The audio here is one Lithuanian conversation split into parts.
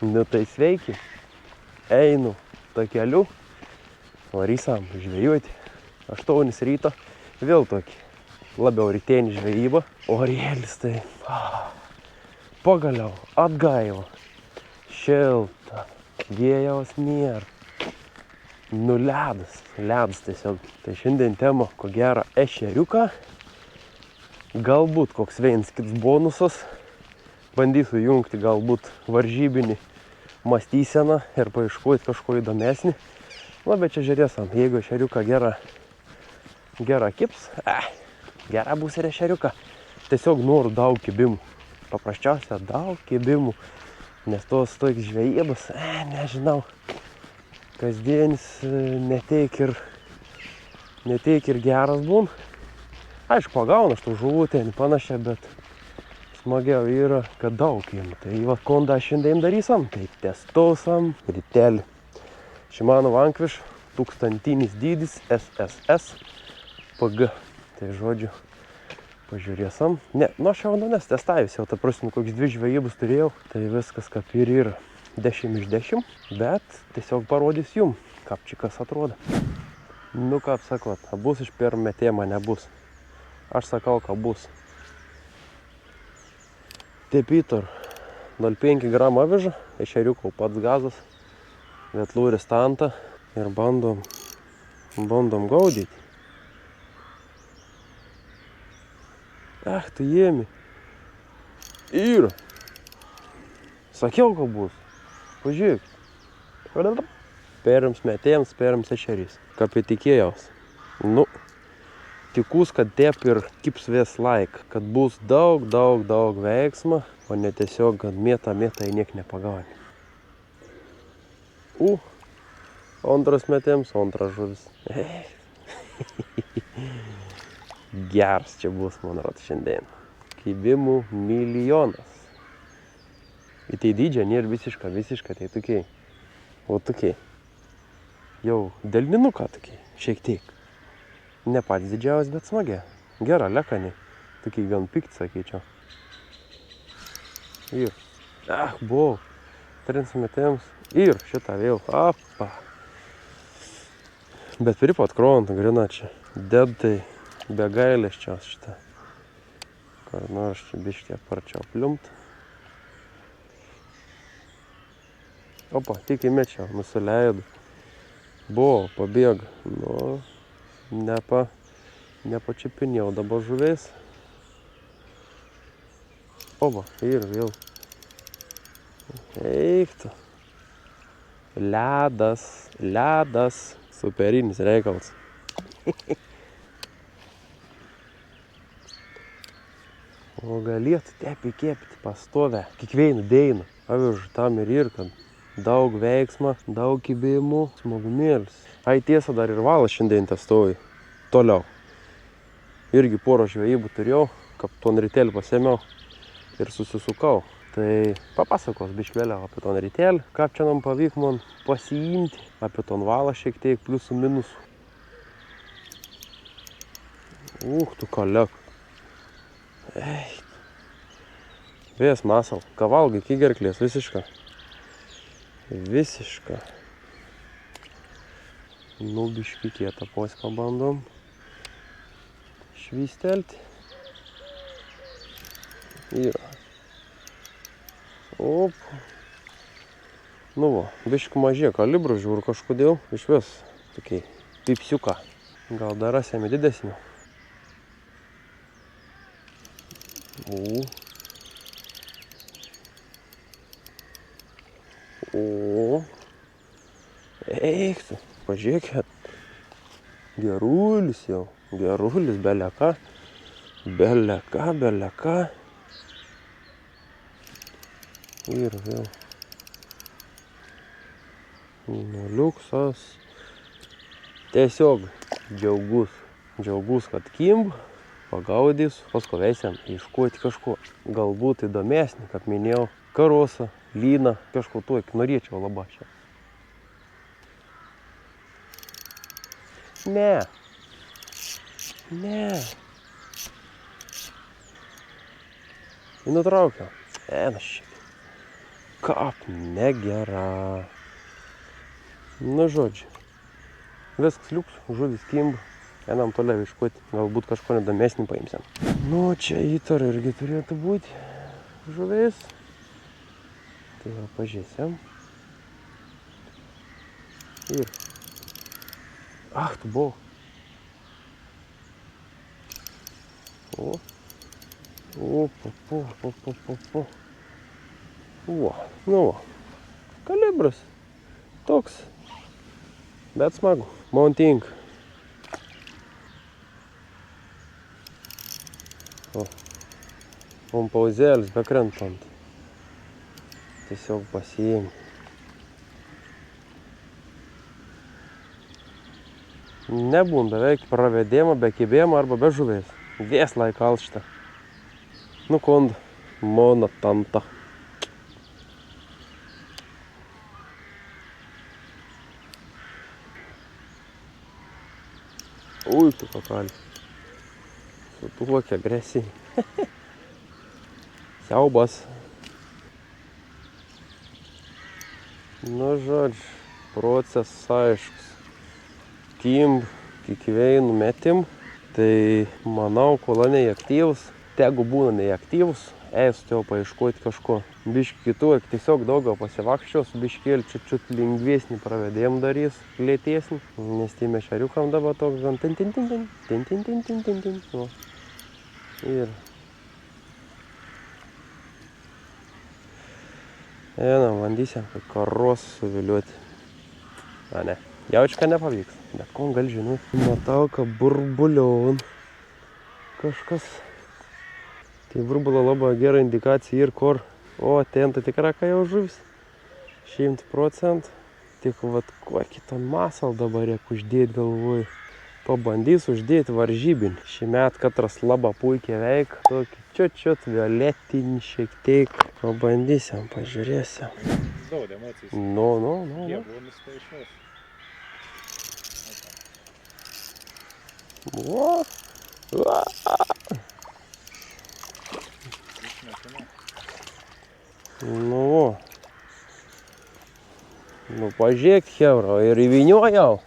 Nu tai sveiki, einu takeliu, varysam žvejoti. 8 ryto, vėl tokį labiau rytienį žvejybą. Orėlis tai pagaliau atgaivo, šilta, vėjaus nėra. Nu ledas tiesiog. Tai šiandien tema, ko gero, ešeriuką. Galbūt koks vienas kits bonusas. Bandysiu jungti galbūt varžybinį mąstyseną ir paieškoti kažko įdomesnį. Bet čia žiūrėsim, jeigu ešeriuką gera kips, gera bus ir ešeriuką. Tiesiog noriu daug kibimų. Paprasčiausia daug kibimų. Nes tos toks žvejybos, nežinau, kasdienis neteik ir geras būn. Aišku, pagauna aš tų žuvų ten panašiai, bet smagiau yra, kad daug jiem. Tai kondą šiandien darysam, tai testuosam rytelį. Shimano Vanquish 1000 dydis SSS PG. Tai žodžiu, pažiūrėsam. Ne, aš jau testavęs, jau ta prasme, koks 2 žvejybus turėjau, tai viskas kaip ir yra 10 iš 10, bet tiesiog parodys jum, kaip čikas atrodo. Nu, kaip sakot, bus iš pirmo metėjimo, nebus. Aš sakau, kad bus. Tepitor 0,5 gramų avižą, ešeriuko pats gazas, vetlūris tanta ir bandom gaudyti. Tu jėmi. Ir. Sakiau, kad bus. Pažiūrėk. Perims metėjams, perims ešerys. Kaip ir tikėjaus. Nu, tikus, kad taip ir kips vis laik. Kad bus daug veiksmo, o ne tiesiog, kad mėta į niek nepagauni. Antras metėjams, antras žuvis. Geras čia bus, man rod, šiandien. Kibimų milijonas. Ir tai dydžia nėra visiška, tai tokiai. O tokiai. Jau delninuką tokiai, šiek tiek. Ne pats didžiausias, bet smagia. Gera, lekanė. Tokiai gan pikti, sakyčiau. Ir. Buvau. 3 metėms. Ir šitą vėl. Bet pripot krovant, grina čia. Ded tai be gailesčios šitą. Kur nors čia biškį aparčiau pliumt. Tik įmečiau, nusileidu. Buvo, pabėga. Nu, nepačipinėjau dabar žuviais. Ir vėl. Eiktų. Ledas. Superinis reikalas. O galėtų tepi kepti pastovę. Kiekvieną dėiną. Avižu tam ir kad daug veiksmo, daug kibimų, smagumėlis. Tiesa, dar ir valas šiandien testuoju. Toliau. Irgi porą žvejybų turėjau, kaip ton rytelį pasėmiau ir susisukau. Tai papasakos biškį vėliau apie ton rytelį, kaip čia nam pavyko man pasiimti, apie ton valą šiek tiek pliusų minusų. Tu kalek. Vės masal, ką valgai iki gerklės, visiška. Nu, biškį kietą pos pabandom švystelti. Ir. Nu, biškį mažė kalibrų žiūrų kažkodėl. Iš vis, tokiai pipsiuką. Gal dar rasėme didesnį. Eiktų, pažiūrėkit. Gerulis jau. Gerulis, beleka. Ir vėl. Liuksas. Tiesiog džiaugus, kad kimb. Pagaudys, paskui veisiam iškuoti kažko galbūt įdomesnį, kaip minėjau, karosą, lyną, kažko tokį norėčiau labai čia. Ne. Nutraukiau. Na šiek. kap negera. Nu, žodžiu. Viskas liuks, žuvis kimba. Einam toliau iškoti, galbūt kažko nedomesnį paimsim. Nu, čia įtariu irgi turėtų būti žuvis. Tai jau pažiūrėsim. Ir. Ach, tu buvo. O. O. Nu, kalibras. Toks. Bet smagu. Mounting. O pauzėlis bekrentant. Tiesiog pasiėmė. Nebūn beveik pravedėma, be kibėjimo arba be žuvės. Vėslai kalšta. Nu, konda. Mona tanta. Ui, tu papalį. Su tuokia agresija. Siaubas. Nu, žodžiu, procesas aiškus. Kimb, kiekvienai numetim. Tai manau, kol neaktyvus, tegu būna neaktyvus, eisiu teo paieškoti kažko. Biškį kitų, tiesiog daugiau pasivakščios, biškėlį čiut lengvesnį pravedėjim darys, lėtesnį. Nes tie mešeriukam dabar toks gan tin. Ir. Einam, bandysim, kad karos suviliuoti. A, ne. Jaučka nepavyks, bet kon gal žinot. Matau, kad burbulion kažkas. Tai burbulo labai gera indikacija ir kur. O, ten tai tikra, kai jau žuvis. 100%. Tik vat kokį ton masal dabar reik uždėti galvoj. Pabandys uždėti varžybinį. Šį metą katras labai puikiai veik. Tokį čiut violetinį šiek tiek. Pabandysim, pažiūrėsim. Daug emocijų. Nu. Jie buvo nustaišos. O! Nu, pažiūrėk, hebra, ir įvyniojau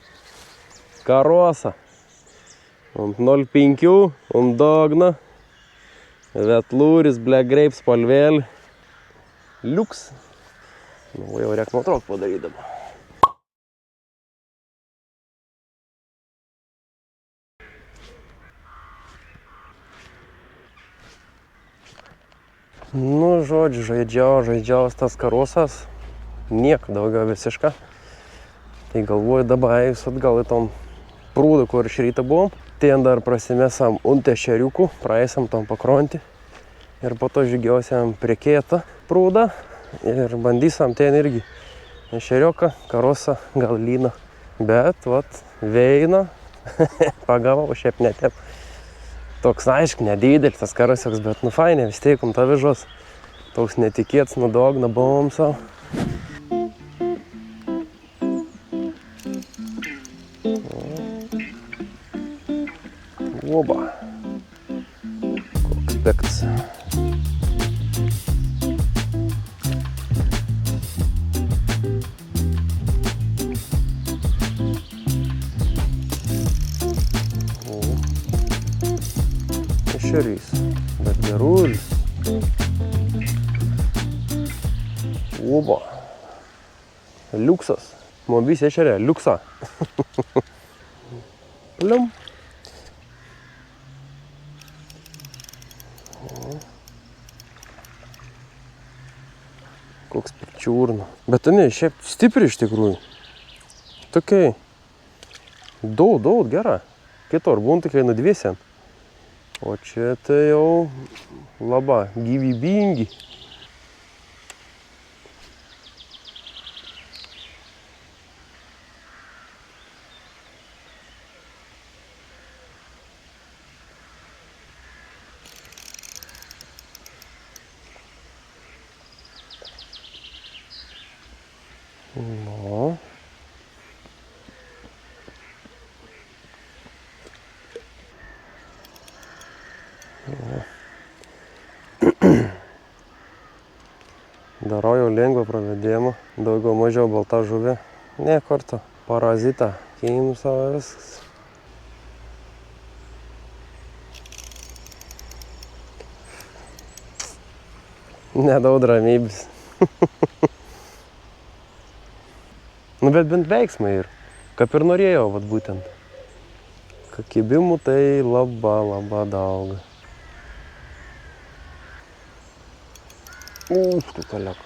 karosą. Ant 0,5, ant dogna, vetlūris, black grape spalvėlį. Liuks. Nu, jau reik nuotrauk padarydama. Nu, žodžiu, žaidžiaus tas karosas. Nieko daugiau visiška. Tai galvoju dabar eis atgal į tom prūdą, kur iš ryto buvom. Ten dar prasimesam ant ešeriukų, praeisim tom pakrontį. Ir po to žygiausiam prie kėtą prūdą. Ir bandysim ten irgi ešeriuką, karosą, gal lyną. Bet, vat, veina. Pagavau, šiaip netep. Toks, aišku, nedidelis tas karosiuks, bet nu fainė, vis tiek ta vežos. Toks netikėts, nudogna, buvom savo. Oba. Koks pekts. Ešerys, bet gerulis. Oba. Liuksas. Man visi ešerė, liuksa. Plium. Koks pikčiūrna. Bet ne, šiaip stipri iš tikrųjų. Tokiai. Daug gera. Kitur būn tokiai nudviesiant. O čia tai jau labai gyvybingi. No. Darau jau lengvo pravedimo, daugiau mažiau balta žuvė. Ne kartu, parazitą, kimsa viskas. Nedaug ramybės. Nu, bet bent veiksmai ir, kaip ir norėjau, vat būtent. Kibimų tai labai daug. Tu kalek.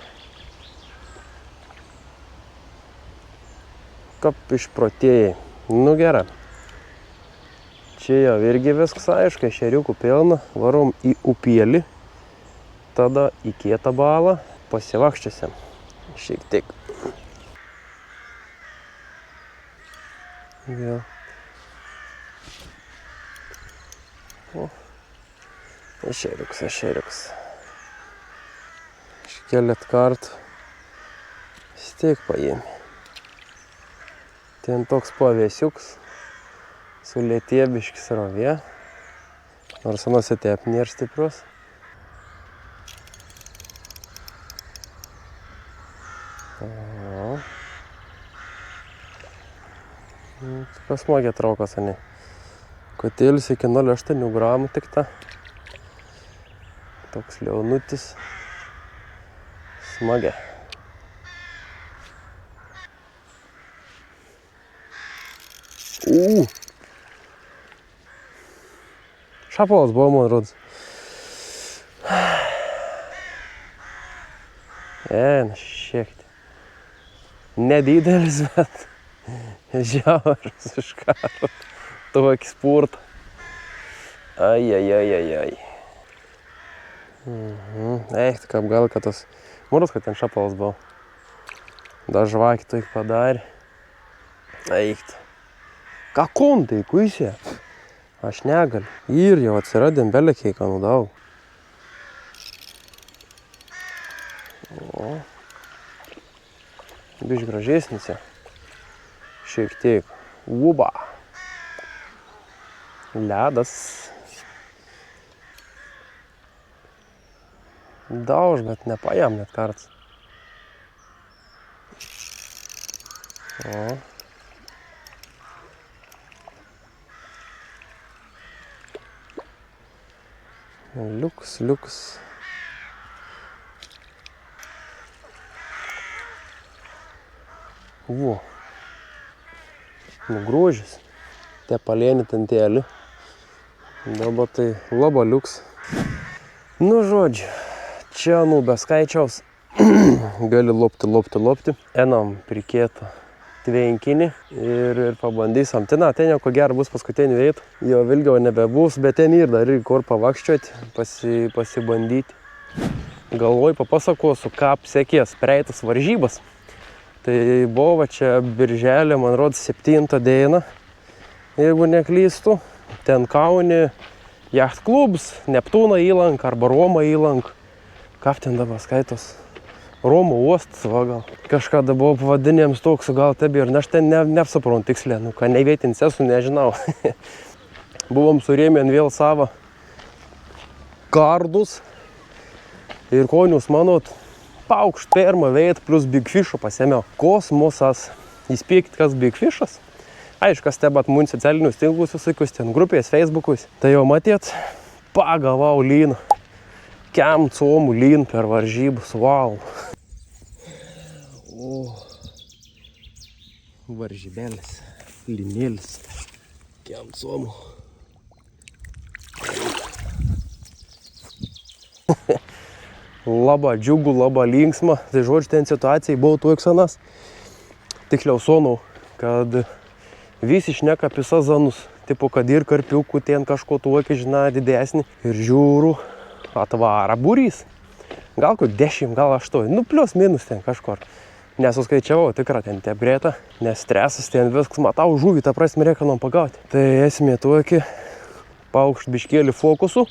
Kaip išprotėjai. Nu, gerai. Čia jau irgi viskas aišku, ešeriukų pilna. Varom į upėlį. Tada į kietą balą pasivakščiusiam. Šiek tiek. Vėl. O. Ešeriuks. Iškelet kartų. Stiek paėmė. Ten toks pavėsiuks. Sulėtė biški srovė. Nors nusitep nėr stiprus. Pasmagė traukas, ane. Kotėlis iki 0,8 gramų tik ta. Toks liaunutis. Smagė. Šapalas buvo, man rodos. Šiek tiek. Nedidelis, bet žiauras iš karo. Tokį spurtą. Ai. Eikt, kaip gal, kad tas... Mūros, kad ten šapalas buvo. Dar žvakį toik padarė. Eikt. Ką kontai, kuisė? Aš negaliu. Ir jau atsiradėm belekiai, ką nudau. O. Biš gražesnis. Šiek tiek. Uba. Ledas. Dauž, bet nepajam net karts. O. Liuks. Vo. Nu, grožis. Te palėnį tantėlį. Dabar tai labai liuks. Nu, žodžiu. Čia, be skaičiaus. Gali lopti. Einam prikėtą tvenkinį ir pabandysim. Tai, ten jau ko gero bus paskutinių vietų. Jo vilgiau nebebus, bet ten ir dar kur pavakščioti, pasibandyti. Galvoju, papasakosiu, ką sekės praeitas varžybas. Tai buvo čia birželio, man rodos, 7 dieną, jeigu neklystu. Ten Kaune jachtklubas, Neptūno įlanka arba Romo įlanka. Ką ten dabar skaitos? Romo uostas, va gal. Kažkada buvo pavadinėms toks, gal tebi ir aš ten neapsaprantu tiksliai, nu ką nevietinį sesų nežinau. Buvom surėmėn vėl savo kardus ir konius manot. Paukšt pirmą veit plus Big Fish'o pasėmiau. Kosmosas. Įspėkit, kas Big Fish'as. Aišku, stebat mūn socialinius tinklus visokius, ten grupės, Facebookus. Tai jau matėt, pagavau lyną. Kem comų lyn per varžybus. Wow. Varžybėlis. Lynėlis. Kem comų. Labai džiugu, labai linksma. Tai žodžiu, ten situacijai buvo tuoksanas. Tiksliau sonau, kad visi šneka apie sazanus. Tipo, kad ir karpiukų ten kažko tuokį, žina, didesnį. Ir žiūrų, atvara būrys. Gal kur 10, gal 8. Nu, plius minus ten kažkur. Nesuskaičiavau, tikra ten tep greta. Nes stresas ten viskas. Matau žuvį, ta prasme reikanom pagauti. Tai esmė tuokį. Paukšt biškėlį fokusų.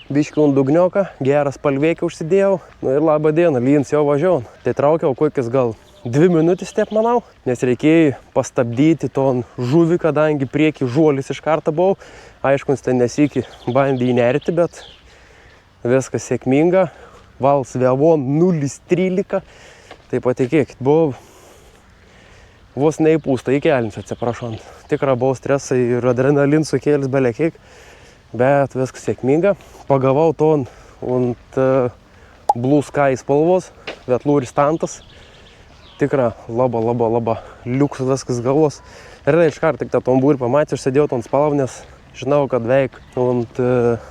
Biškių ant dugnioką, geras palvėkį užsidėjau. Nu ir labą dieną, lyns jau važiavom. Tai traukiau kokias gal 2 minutės, taip manau. Nes reikėjo pastabdyti ton žuvį, kadangi priekį žuolis iš karto buvau. Aišku, ten nesikį bandė įnerti, bet viskas sėkminga. Vals vėvon 0,13. Tai patikėkit, buvau vos neįpūsta į kelnius, atsiprašant. Tikra buvo stresai ir adrenalin sukėlis belekiek, bet viskas sėkminga. Pagavau to ant Blue Sky spalvos, Vetlūris tantas. Tikra laba liuks viskas galvos. Realiai iškart tik tą tombūrį pamatė, aš sėdėjau ant spalvą, nes žinau, kad veik ant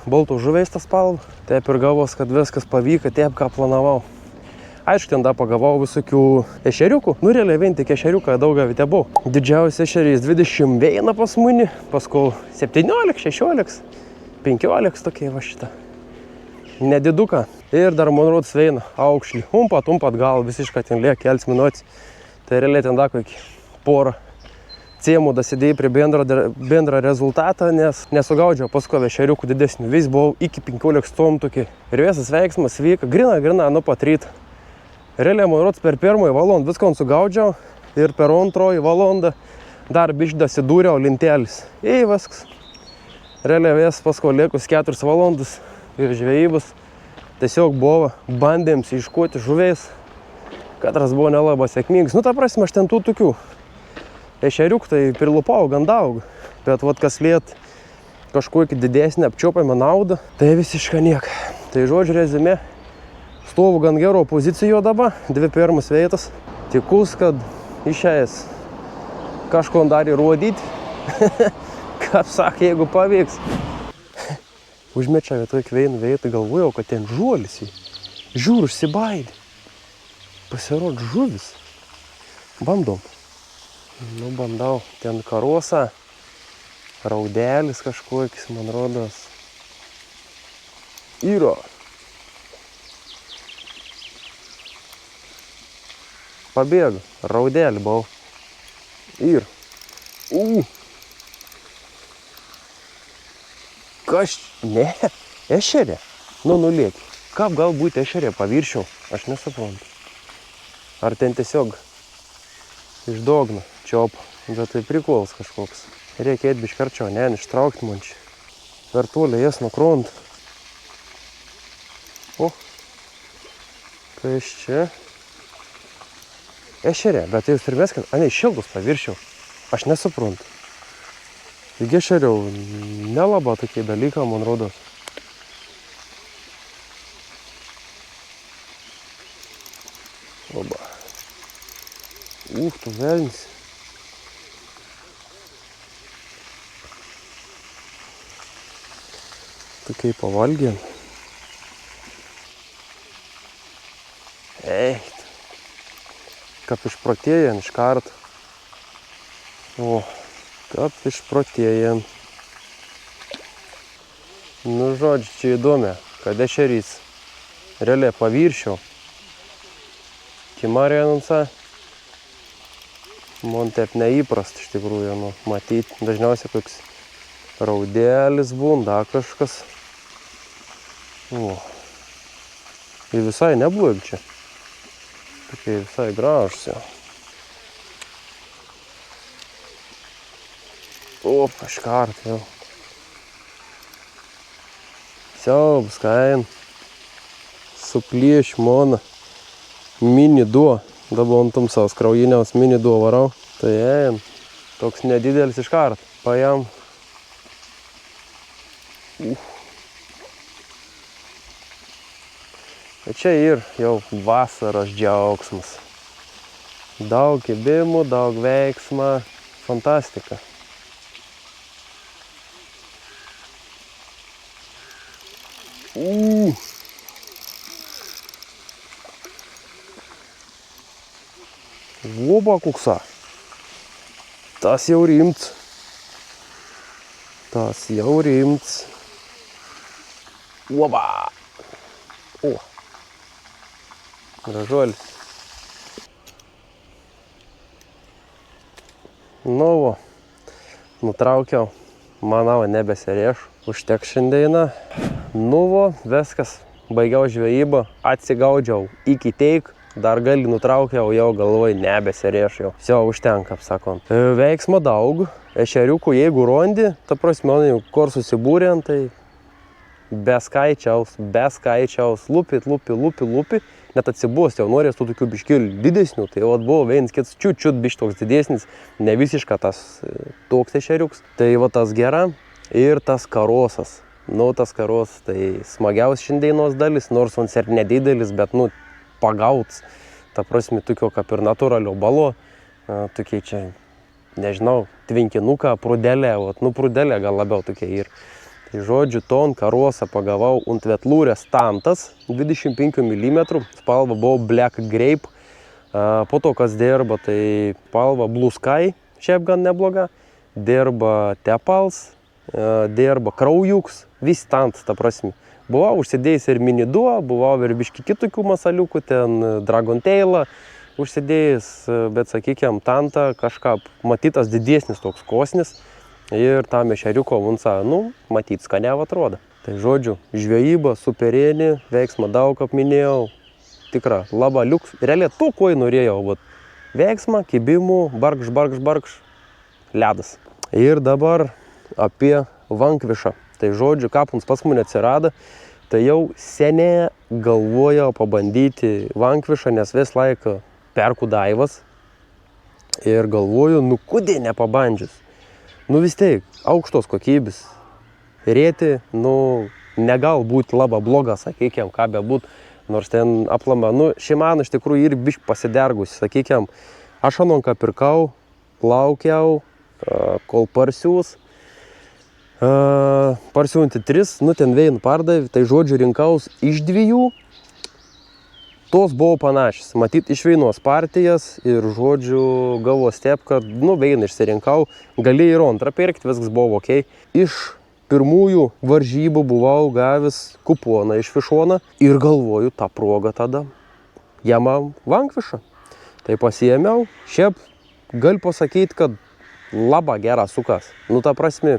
baltų žuviais tą spalvą. Taip ir galvos, kad viskas pavyko, taip ką planavau. Aišku, ten dar pagavau visokių ešeriukų. Nu, realiai vien tik ešeriuką daug avite buvo. Didžiausias ešerys 21 pas muni, paskui 17, 16, 15 tokie va šitą. Nediduką. Ir dar, man rodos, veina aukšlį. Umpat gal visiškai ten liek kels minutis. Tai realiai ten dar kokį porą cėmų dasidėjai prie bendrą rezultatą, nes nesugaudžiau paskui ešeriukų didesnių. Vis buvau iki 15 tom tokį. Ir visas veiksmas vyka grina, nu pat ryt. Realiai, man rodos, per pirmąjį valandą viską sugaudžiau ir per antrąjį valandą dar biškį dasidūriau lintelis. Ir viskas. Realiai vis paskui liekus 4 valandas ir žvejybos. Tiesiog buvo, bandėm ieškoti žuviais. Katras buvo nelabai sėkmingas. Nu, ta prasme, aš ten tų tokių ešeriukų tai prilupau gan daug. Bet vat kas liet kažkokį didesnį apčiuopiamą naudą, tai visiškai niek. Tai žodžiu rezime. Stovu gan gero pozicijoje dabar, 2 pirmas vietas. Tikus, kad išėjęs kažko dar įrodyti. Kaip sakė, jeigu pavyks. Užmečiau tokį vieną vietą, galvojau, kad ten žuolis. Žiūr, užsibaidė. Pasirodo žuvis. Bandom. Nu, bandau. Ten karosa, raudelis kažkokis, man rodos. Yra. Pabėgo. Raudelį buvau. Ir. Kas? Ne. Ešerė. Nu, nulėki. Kaip galbūt ešerė paviršiau? Aš nesuprantu. Ar ten tiesiog iš dogno čiop. Bet tai prikolas kažkoks. Reikia eit biškį arčiau. Ne, ištraukti man čia. Per toli jas nuo kronto. O. Kas čia? Ešerė, bet jūs turime, kad ane šiltus paviršiau. Aš nesuprantu. Juk ešeriau nelaba tokie dalykai, man rodos. Oba. Tu velnis. Tokiai pavalgėm. Eit. Kaip išprotėjam iš karto. O, kaip išprotėjam. Nu, žodžiu, čia įdomi, kad ešerys realiai paviršiau. Kimarinansa. Man taip neįprasta iš tikrųjų, nu, matyti. Dažniausiai koks raudelis būna, kažkas. O. Ir visai neblogi čia. Tokie visai gražus jau. Op, iškart jau. Siaubas, kain. Suplieš mona. Mini duo. Dabar ant tamsaus kraujiniaus mini duo varau. Tai ėjom. Toks nedidelis iškart. Paėm. Bet čia ir jau vasaros džiaugsmas. Daug kibimų, daug veiksmą. Fantastika. Voba kuksa. Tas jau rimts. Tas jau rimts. Voba. O. Gražuolis. Nu, va. Nutraukiau. Manau, nebesirėš. Užteks šiandieną. Nu, va. Viskas. Baigiau žvejybą. Atsigaudžiau iki teik. Dar gali nutraukiau, jau galvoj nebesirėš jau. Jau užtenka, apsakant. Veiksmo daug. Ešeriukų, jeigu rondi, ta prasme, kur susibūrėn, tai be skaičiaus. Lupit. net atsibos, jau norės tų tokių biškilių didesnių, tai vat buvo vienas kits čiut bišk toks didesnis, ne visiška tas toks ešeriuks. Tai va tas gera ir tas karosas. Nu, tas karosas, tai smagiausias šiandienos dalis, nors on ir nedidelis, bet, nu, pagauts. Ta prasme, tokio kaip ir natūralio balo, tokie čia, nežinau, tvinkinuką, prudelę, nu, prudelę gal labiau tokie ir. Tai žodžiu, ton karosą pagavau ant vetlūrės tantas, 25 mm, spalva buvo Black Grape, po to, kas dirba, tai spalva Blue Sky, šiaip gan nebloga, dirba Tepals, dirba Kraujuks, visi tantas, ta prasme. Buvau užsidėjęs ir miniduo, buvau ir biški kitokių masaliukų, ten Dragon Tailą užsidėjęs, bet, sakykime, tantą kažką matytas didesnis toks kosnis ir tam ešeriuko vunca, nu, matyt, skaniau atrodo. Tai žodžiu, žvejyba, superienė, veiksmą daug apminėjau, tikra, laba liuks, realiai to, ko norėjau, vat, veiksmą, kibimų, barkš, ledas. Ir dabar apie vankvišą. Tai žodžiu, kapuns pas mane atsirado, tai jau seniai galvojau pabandyti vankvišą, nes vis laiką perku daivas. Ir galvoju, nu kodėl nepabandžius. Nu vis tiek, aukštos kokybės. Rėti, nu, negal būti labai blogas, sakykime, ką bebūt. Nors ten aplama, nu, Shimano iš tikrųjų ir bišk pasidergus, sakykime. Aš anonką pirkau, laukiau, kol parsiūs. Parsiūnti 3, nu ten vėjin pardavė, tai žodžiu rinkaus iš 2, tos buvo panašios, matyt iš vienos partijas ir žodžiu gavo step, kad nu vėjin išsirinkau, galėjai ir antrą pirkti, viskas buvo ok. Iš pirmųjų varžybų buvau gavęs kuponą iš Fišoną ir galvoju tą progą tada jamam vankvišą. Tai pasiėmiau, šiaip galiu pasakyti, kad labai geras sukas, nu ta prasme,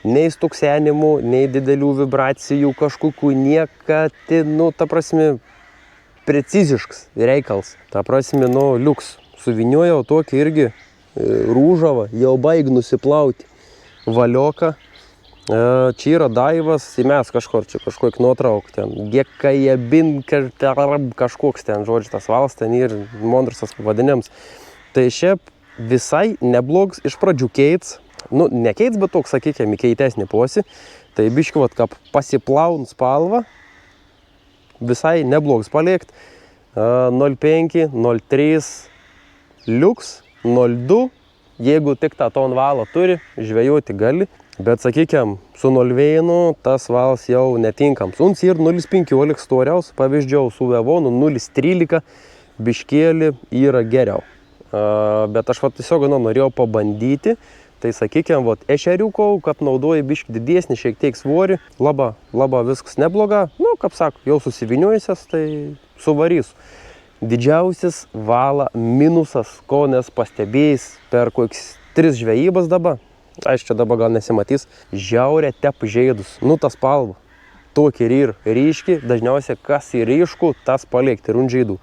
nei stuksenimų, nei didelių vibracijų kažkokių, niekad, nu, ta prasme, preciziškas reikals. Ta prasme, nu, liuks. Suviniojau tokį irgi rūžavą, jau baig nusiplauti valioką. Čia yra daivas, mes kažkokį nuotrauk ten, gekajabin, kažkoks ten, žodžiu, tas valas ten ir mondrasas pavadinims. Tai šiaip visai neblogs, iš pradžių keits. Nu, ne keits, bet toks, sakykime, keitesnį posi. Tai biški, vat, kaip pasiplaun spalvą, visai neblogs paliekt. 0,5, 0,3 liuks, 0,2. Jeigu tik tą ton valą turi, žvejoti gali. Bet, sakykime, su 0,1 tas valas jau netinkams. Uns ir 0,15 storiaus, pavyzdžiau, su Vevonu 0,13 biškėlį yra geriau. Bet aš tiesiog norėjau pabandyti. Tai sakykime, ešeriukau, kad naudoji biškį didesnį, šiek tiek svorį, laba viskas nebloga. Nu, kaip sako, jau susiviniuojusias, tai suvarysiu. Didžiausias vala minusas, ko nes pastebėjęs per kokias 3 žvejybas dabar, aišku, čia dabar gal nesimatys, žiaurė tep žaidus, nu tas spalva. Tokį ir ryški, dažniausiai kas į ryškų, tas paliekti ir žaidų.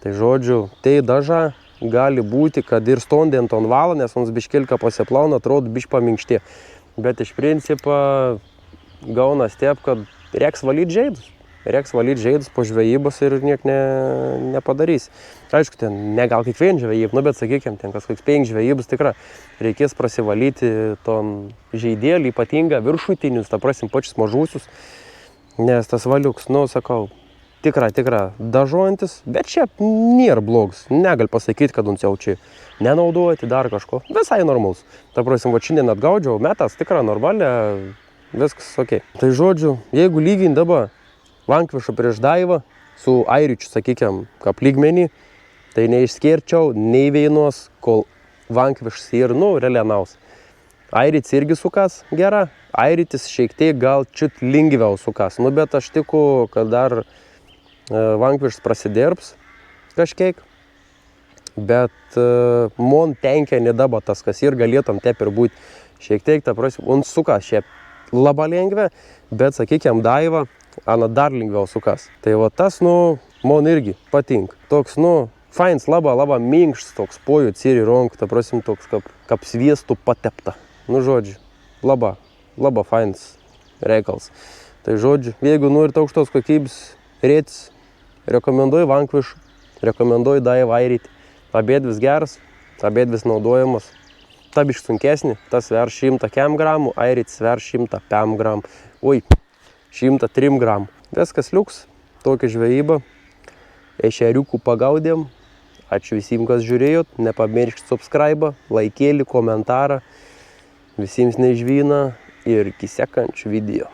Tai žodžiu, tai daža gali būti, kad ir stondė ant ton valą, nes mums biškilka pasiplauna, atrodo bišk paminkštė. Bet iš principo gaunas taip, kad reiks valyti žaidus. Reiks valyti žaidus po žvejybos ir niek nepadarys. Aišku, ten ne gal kiekvien žvejyb, nu bet sakykime, ten kažkoks 5 žvejybus tikrai reikės prasivalyti ton žaidėlį, ypatingą viršutinius, ta prasim, pačius mažusius. Nes tas valiuks, nu sakau, tikra dažuojantis, bet šiaip nėra blogas. Negal pasakyti, kad uns jau čia nenaudoti dar kažko. Visai normalus. Ta prasim, va šiandien atgaudžiau, metas tikra normalia, viskas ok. Tai žodžiu, jeigu lygint dabar vankvišą prieš daivą su airičiu, sakykime, kaip lygmenį, tai neišskirčiau nei vienos, kol vankvišas ir, nu, relianaus. Airitis irgi sukas gera, airitis šiek tiek gal čiut lengviau sukas. Nu, bet aš tikiu, kad dar vankvišas prasidirbs kažkiek, bet mon tenkia nedaba tas, kas ir galėtum taip ir būti. Šiek tiek, ta prasme, un sukas šiaip labai lengvia, bet, sakykime, daiva, ana dar lengviau sukas. Tai va tas, nu, mon irgi patink. Toks, nu, fains, labai minkštas, toks pojūtis ir ronk, ta prasme, toks kaip sviestų patepta. Nu, žodžiu, labai fains reikals. Tai žodžiu, jeigu norit aukštos kokybės rėtis, Rekomenduoju vankvišų, rekomenduoju daivairyt. Abėdvis geras, abėdvis naudojamas. Ta bišk sunkesnė, tas sver 100 kg, airytis sver 105 g. Oi, 103 g. Viskas liuks, tokia žvejyba. Ešeriukų pagaudėm. Ačiū visiems, kas žiūrėjot. Nepamirškit subscribe, laikėlį, komentarą. Visiems nežvyna ir iki sekančių video.